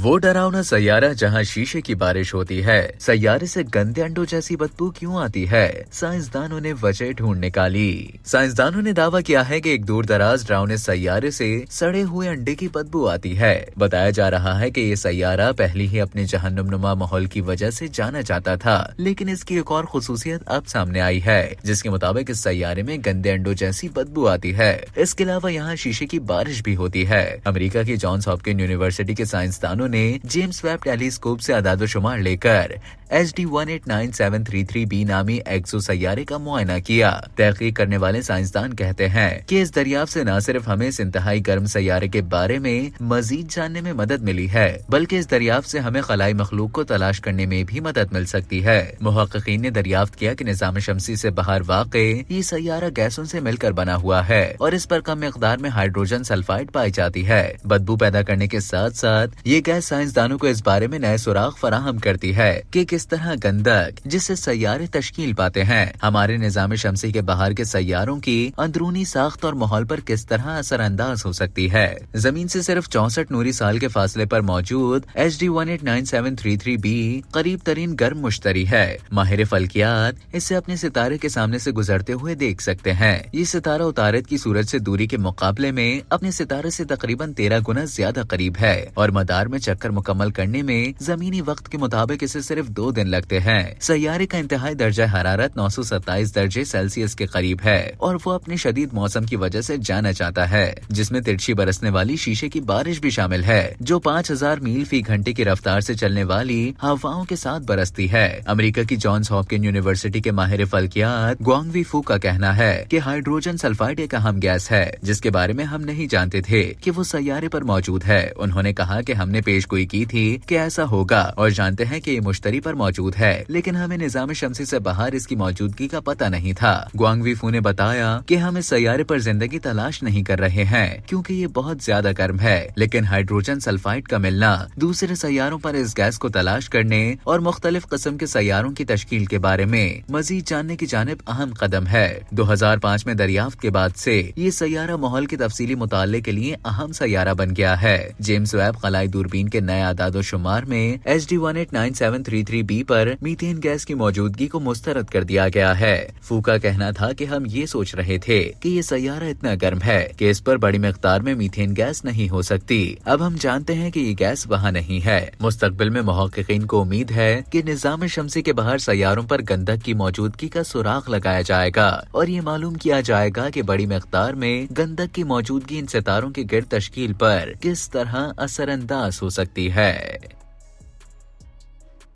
वो डरावना सैयारा जहां शीशे की बारिश होती है। सैयारे से गंदे अंडों जैसी बदबू क्यों आती है? साइंसदानों ने वजह ढूंढ निकाली। साइंसदानों ने दावा किया है कि एक दूर दराज डरावने सैयारे से सड़े हुए अंडे की बदबू आती है। बताया जा रहा है कि ये सैयारा पहले ही अपने जहन्नुमा माहौल की वजह से जाना जाता था, लेकिन इसकी एक और खुसूसियत अब सामने आई है, जिसके मुताबिक इस सैयारे में गंदे अंडों जैसी बदबू आती है। इसके अलावा यहाँ शीशे की बारिश भी होती है। अमेरिका की जॉन्स हॉपकिंस यूनिवर्सिटी के साइंसदानों ने जेम्स वेब टेलीस्कोप से आदादोशुमार लेकर HD 189733b नामी एक्सो सैयारे का मुआयना किया। तहकीक करने वाले साइंसदान कहते हैं कि इस दरियाफ्त से न सिर्फ हमें इस इंतहाई गर्म सैयारे के बारे में मजीद जानने में मदद मिली है, बल्कि इस दरियाफ्त से हमें खलाई मखलूक को तलाश करने में भी मदद मिल सकती है। मुहक्किकीन ने दरियाफ्त किया कि निज़ाम शमसी से बाहर वाक़े ये सैयारा गैसों से मिलकर बना हुआ है और इस पर कम मिकदार में हाइड्रोजन सल्फाइड पाई जाती है। बदबू पैदा करने के साथ साथ ये गैस साइंसदानों को इस बारे में नए सुराग फराहम करती है कि किस तरह गंधक जिससे सैयारे तश्कील पाते हैं हमारे निज़ाम शमसी के बाहर के सैयारों की अंदरूनी साख्त और माहौल पर किस तरह असरअंदाज हो सकती है। जमीन से सिर्फ 64 नूरी साल के फासले पर मौजूद HD 189733b करीब तरीन गर्म मुश्तरी है। माहिर फल्कियात इसे अपने सितारे के सामने से गुजरते हुए देख सकते हैं। ये सितारा उतारत की सूरज से दूरी के मुकाबले में अपने सितारे से तकरीबन 13 गुना ज्यादा करीब है और मदार में चक्कर मुकम्मल करने में जमीनी वक्त के मुताबिक इसे सिर्फ 2 दिन लगते हैं। सैयारे का इंतहाई दर्जा हरारत 927 दर्जे सेल्सियस के करीब है और वो अपने शदीद मौसम की वजह से जाना जाता है, जिसमें तिरछी बरसने वाली शीशे की बारिश भी शामिल है, जो 5000 मील फी घंटे की रफ्तार से चलने वाली हवाओं के साथ बरसती है। अमेरिका की जॉन्स हॉपकिंस यूनिवर्सिटी के माहिर फल्कियात ग्वांगवी फू का कहना है कि हाइड्रोजन सल्फाइड एक अहम गैस है जिसके बारे में हम नहीं जानते थे कि वो सैयारे पर मौजूद है। उन्होंने कहा कि हमने पेशगोई की थी कि ऐसा होगा और जानते हैं कि ये मुश्तरी पर मौजूद है, लेकिन हमें निज़ाम शमसी से बाहर इसकी मौजूदगी का पता नहीं था। ग्वांगवी फू ने बताया कि हम इस सैयारे पर जिंदगी तलाश नहीं कर रहे हैं क्योंकि ये बहुत ज्यादा गर्म है, लेकिन हाइड्रोजन सल्फाइड का मिलना दूसरे सैयारों पर इस गैस को तलाश करने और मुख्तलिफ किस्म के सैयारों की तश्कील के बारे में मजीद जानने की जानिब अहम कदम है। 2005 में दरियाफ्त के बाद से ये सैयारा माहौल के तफसीली मुताले के लिए अहम सैयारा बन गया है। जेम्स वेब खलाई दूरबीन के नए आदादोशुमार में HD 189733b पर मीथेन गैस की मौजूदगी को मुस्तरद कर दिया गया है। फू का कहना था कि हम ये सोच रहे थे कि ये सैयारा इतना गर्म है कि इस पर बड़ी मिकदार में मीथेन गैस नहीं हो सकती। अब हम जानते हैं कि ये गैस वहाँ नहीं है। मुस्तकबिल में मुहक्किकीन को उम्मीद है कि निज़ाम शमसी के बाहर सैयारों पर गंधक की मौजूदगी का सुराग लगाया जाएगा और ये मालूम किया जाएगा कि बड़ी मिकदार में गंधक की मौजूदगी इन सितारों के गिर्द तश्कील पर किस तरह असरअंदाज हो सकती है।